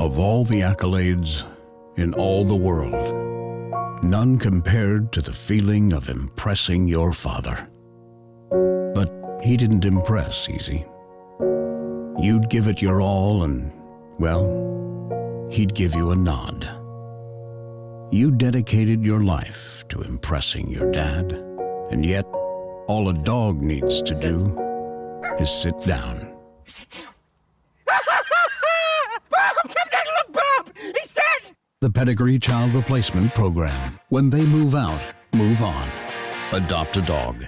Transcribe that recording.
Of all the accolades in all the world, none compared to the feeling of impressing your father. But he didn't impress easy. You'd give it your all and, well, he'd give you a nod. You dedicated your life to impressing your dad, and yet all a dog needs to do is sit down. Sit down. Bob! Come down and look, Bob! He's dead! The Pedigree Child Replacement Program. When they move out, move on. Adopt a dog.